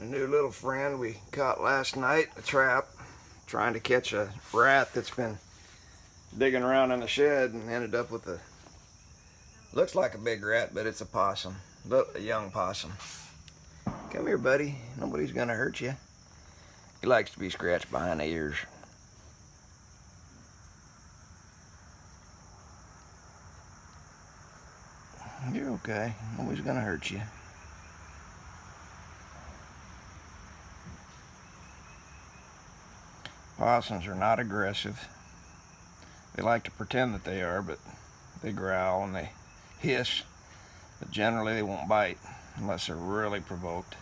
A new little friend we caught last night, a trap, trying to catch a rat that's been digging around in the shed and ended up with looks like a big rat, but it's a possum, a young possum. Come here, buddy. Nobody's gonna hurt you. He likes to be scratched behind the ears. You're okay. Nobody's gonna hurt you. Possums are not aggressive. They like to pretend that they are, but they growl and they hiss. But generally they won't bite unless they're really provoked.